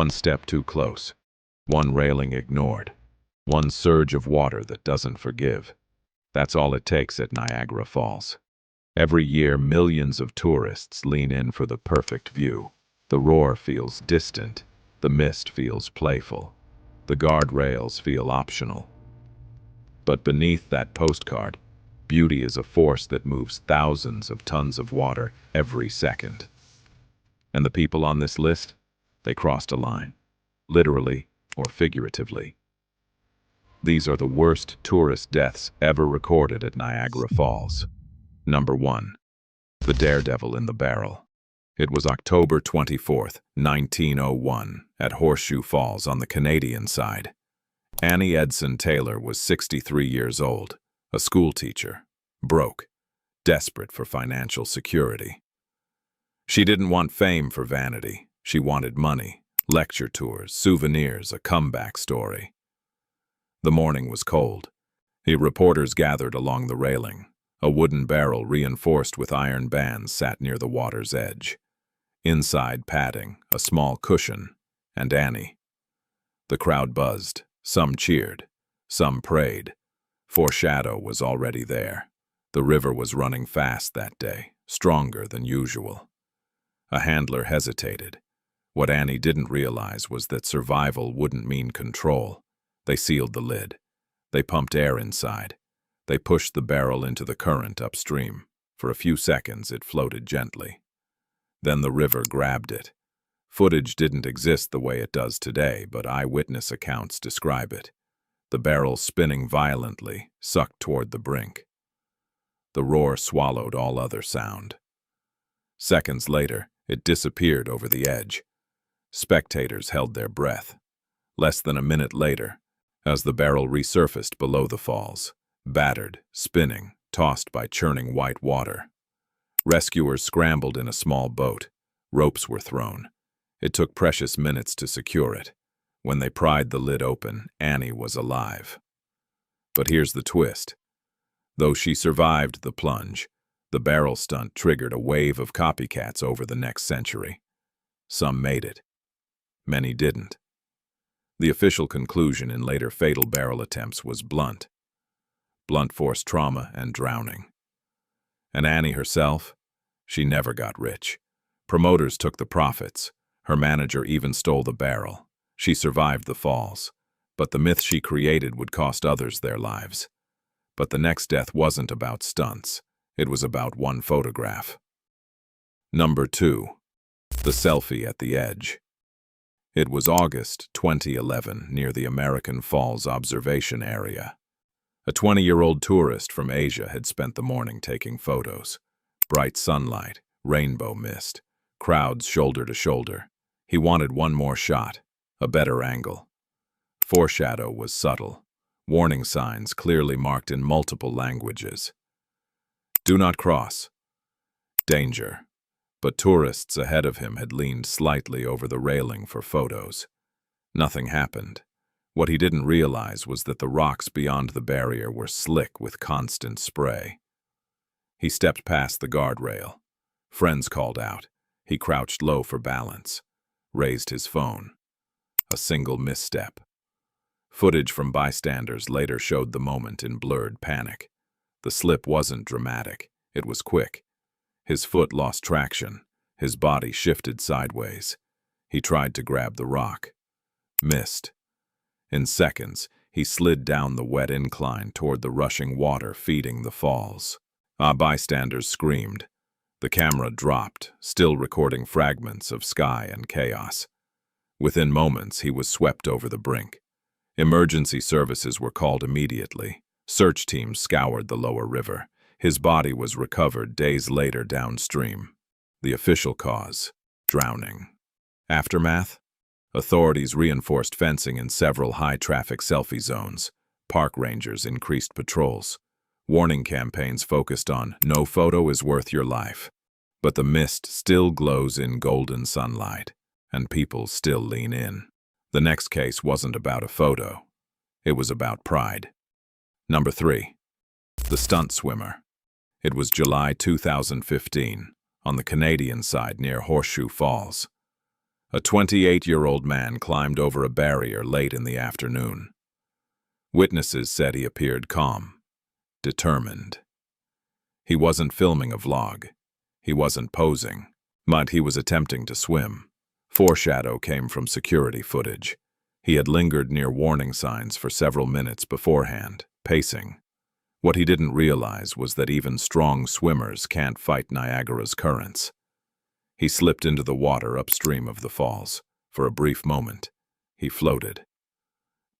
One step too close, one railing ignored, one surge of water that doesn't forgive. That's all it takes at Niagara Falls. Every year, millions of tourists lean in for the perfect view. The roar feels distant, the mist feels playful, the guardrails feel optional. But beneath that postcard, beauty is a force that moves thousands of tons of water every second. And the people on this list? They crossed a line, literally or figuratively. These are the worst tourist deaths ever recorded at Niagara Falls. Number 1. The Daredevil in the Barrel. It was October 24th, 1901, at Horseshoe Falls on the Canadian side. Annie Edson Taylor was 63 years old, a schoolteacher, broke, desperate for financial security. She didn't want fame for vanity. She wanted money, lecture tours, souvenirs, a comeback story. The morning was cold. The reporters gathered along the railing. A wooden barrel reinforced with iron bands sat near the water's edge. Inside padding, a small cushion, and Annie. The crowd buzzed. Some cheered. Some prayed. Foreshadow was already there. The river was running fast that day, stronger than usual. A handler hesitated. What Annie didn't realize was that survival wouldn't mean control. They sealed the lid. They pumped air inside. They pushed the barrel into the current upstream. For a few seconds, it floated gently. Then the river grabbed it. Footage didn't exist the way it does today, but eyewitness accounts describe it. The barrel spinning violently, sucked toward the brink. The roar swallowed all other sound. Seconds later, it disappeared over the edge. Spectators held their breath. Less than a minute later, as the barrel resurfaced below the falls, battered, spinning, tossed by churning white water. Rescuers scrambled in a small boat. Ropes were thrown. It took precious minutes to secure it. When they pried the lid open, Annie was alive. But here's the twist. Though she survived the plunge, the barrel stunt triggered a wave of copycats over the next century. Some made it. Many didn't. The official conclusion in later fatal barrel attempts was blunt. Blunt force trauma and drowning. And Annie herself? She never got rich. Promoters took the profits. Her manager even stole the barrel. She survived the falls. But the myth she created would cost others their lives. But the next death wasn't about stunts. It was about one photograph. Number 2. The selfie at the edge. It was August 2011 near the American Falls observation area. A 20-year-old tourist from Asia had spent the morning taking photos. Bright sunlight, rainbow mist, crowds shoulder to shoulder. He wanted one more shot, a better angle. Foreshadow was subtle. Warning signs clearly marked in multiple languages. Do not cross. Danger. But tourists ahead of him had leaned slightly over the railing for photos. Nothing happened. What he didn't realize was that the rocks beyond the barrier were slick with constant spray. He stepped past the guardrail. Friends called out. He crouched low for balance. Raised his phone. A single misstep. Footage from bystanders later showed the moment in blurred panic. The slip wasn't dramatic. It was quick. His foot lost traction. His body shifted sideways. He tried to grab the rock. Missed. In seconds, he slid down the wet incline toward the rushing water feeding the falls. Bystanders screamed. The camera dropped, still recording fragments of sky and chaos. Within moments, he was swept over the brink. Emergency services were called immediately. Search teams scoured the lower river. His body was recovered days later downstream. The official cause: drowning. Aftermath? Authorities reinforced fencing in several high-traffic selfie zones. Park rangers increased patrols. Warning campaigns focused on "no photo is worth your life." But the mist still glows in golden sunlight, and people still lean in. The next case wasn't about a photo. It was about pride. Number 3. The stunt swimmer. It was July 2015, on the Canadian side near Horseshoe Falls. A 28-year-old man climbed over a barrier late in the afternoon. Witnesses said he appeared calm, determined. He wasn't filming a vlog. He wasn't posing, but he was attempting to swim. Foreshadow came from security footage. He had lingered near warning signs for several minutes beforehand, pacing. What he didn't realize was that even strong swimmers can't fight Niagara's currents. He slipped into the water upstream of the falls. For a brief moment, he floated.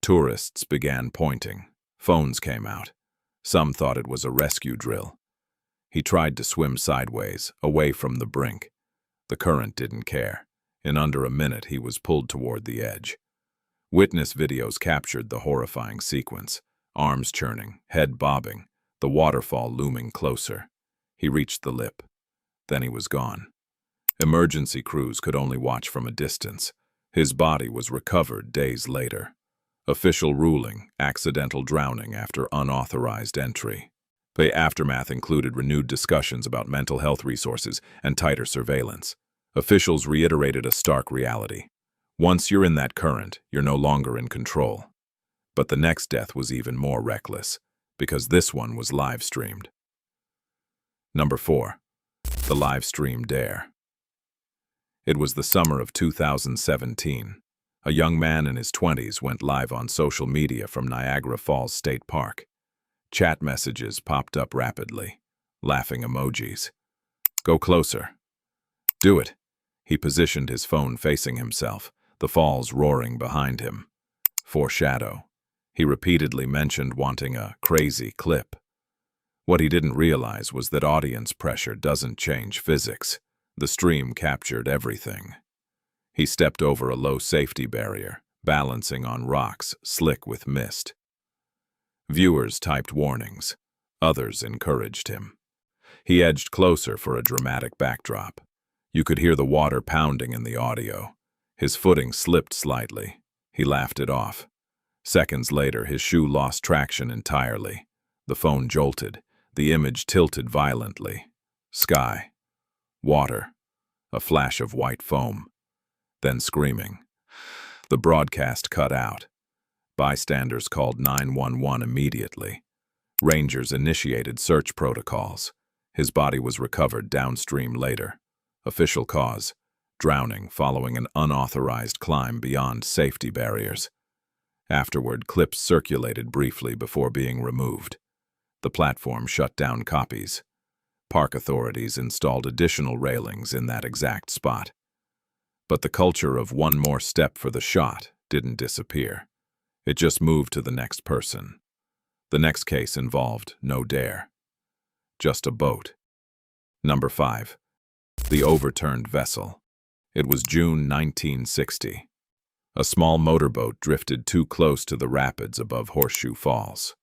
Tourists began pointing. Phones came out. Some thought it was a rescue drill. He tried to swim sideways, away from the brink. The current didn't care. In under a minute, he was pulled toward the edge. Witness videos captured the horrifying sequence. Arms churning, head bobbing, the waterfall looming closer. He reached the lip. Then he was gone. Emergency crews could only watch from a distance. His body was recovered days later. Official ruling: accidental drowning after unauthorized entry. The aftermath included renewed discussions about mental health resources and tighter surveillance. Officials reiterated a stark reality. Once you're in that current, you're no longer in control. But the next death was even more reckless, because this one was live-streamed. Number 4. The live-stream dare. It was the summer of 2017. A young man in his 20s went live on social media from Niagara Falls State Park. Chat messages popped up rapidly. Laughing emojis. Go closer. Do it. He positioned his phone facing himself, the falls roaring behind him. Foreshadow. He repeatedly mentioned wanting a crazy clip. What he didn't realize was that audience pressure doesn't change physics. The stream captured everything. He stepped over a low safety barrier, balancing on rocks slick with mist. Viewers typed warnings. Others encouraged him. He edged closer for a dramatic backdrop. You could hear the water pounding in the audio. His footing slipped slightly. He laughed it off. Seconds later, his shoe lost traction entirely. The phone jolted. The image tilted violently. Sky. Water. A flash of white foam. Then screaming. The broadcast cut out. Bystanders called 911 immediately. Rangers initiated search protocols. His body was recovered downstream later. Official cause: drowning following an unauthorized climb beyond safety barriers. Afterward, clips circulated briefly before being removed. The platform shut down copies. Park authorities installed additional railings in that exact spot. But the culture of one more step for the shot didn't disappear. It just moved to the next person. The next case involved no dare. Just a boat. Number 5. The overturned vessel. It was June 1960. A small motorboat drifted too close to the rapids above Horseshoe Falls.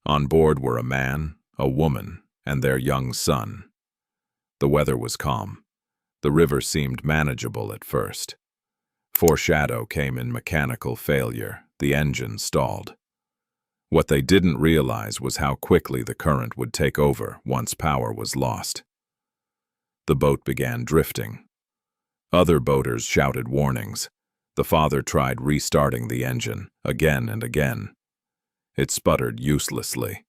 On board were a man, a woman, and their young son. The weather was calm. The river seemed manageable at first. Foreshadow came in mechanical failure. The engine stalled. What they didn't realize was how quickly the current would take over once power was lost. The boat began drifting. Other boaters shouted warnings. The father tried restarting the engine again and again. It sputtered uselessly.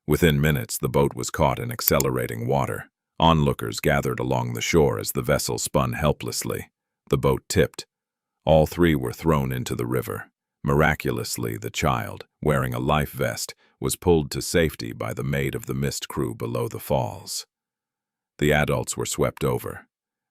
Within minutes, the boat was caught in accelerating water. Onlookers gathered along the shore as the vessel spun helplessly. The boat tipped. All three were thrown into the river. Miraculously, the child, wearing a life vest, was pulled to safety by the maid of the mist crew below the falls. The adults were swept over.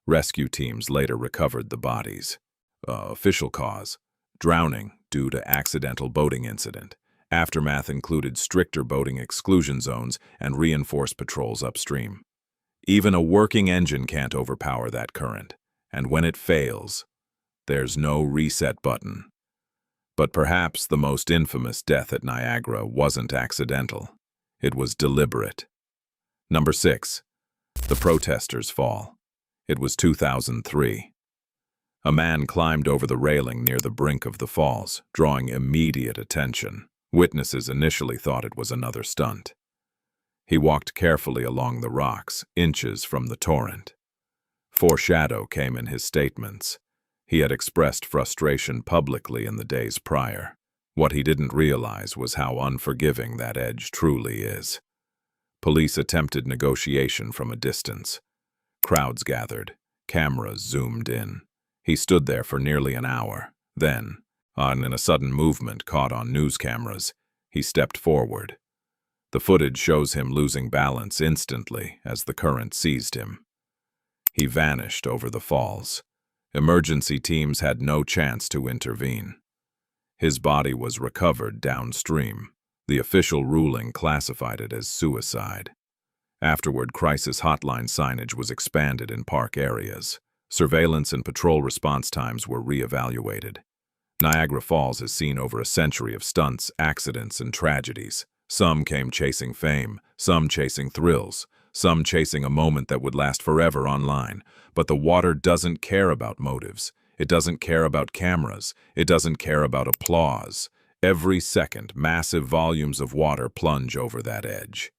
Rescue teams later recovered the bodies. Official cause: drowning due to accidental boating incident. Aftermath included stricter boating exclusion zones and reinforced patrols upstream. Even a working engine can't overpower that current, and when it fails, there's no reset button. But perhaps the most infamous death at Niagara wasn't accidental. It was deliberate. Number 6. The protesters' fall. It was 2003. A man climbed over the railing near the brink of the falls, drawing immediate attention. Witnesses initially thought it was another stunt. He walked carefully along the rocks, inches from the torrent. Foreshadow came in his statements. He had expressed frustration publicly in the days prior. What he didn't realize was how unforgiving that edge truly is. Police attempted negotiation from a distance. Crowds gathered. Cameras zoomed in. He stood there for nearly an hour. Then, in a sudden movement caught on news cameras, he stepped forward. The footage shows him losing balance instantly as the current seized him. He vanished over the falls. Emergency teams had no chance to intervene. His body was recovered downstream. The official ruling classified it as suicide. Afterward, crisis hotline signage was expanded in park areas. Surveillance and patrol response times were re-evaluated. Niagara Falls has seen over a century of stunts, accidents, and tragedies. Some came chasing fame, some chasing thrills, some chasing a moment that would last forever online. But the water doesn't care about motives. It doesn't care about cameras. It doesn't care about applause. Every second, massive volumes of water plunge over that edge.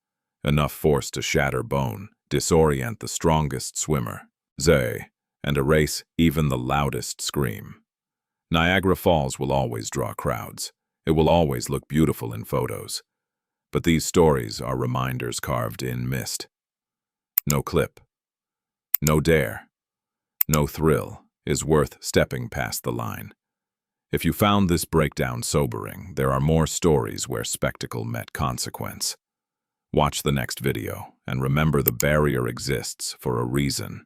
Enough force to shatter bone, disorient the strongest swimmer, and erase even the loudest scream. Niagara Falls will always draw crowds. It will always look beautiful in photos. But these stories are reminders carved in mist. No clip, no dare, no thrill is worth stepping past the line. If you found this breakdown sobering, there are more stories where spectacle met consequence. Watch the next video, and remember the barrier exists for a reason.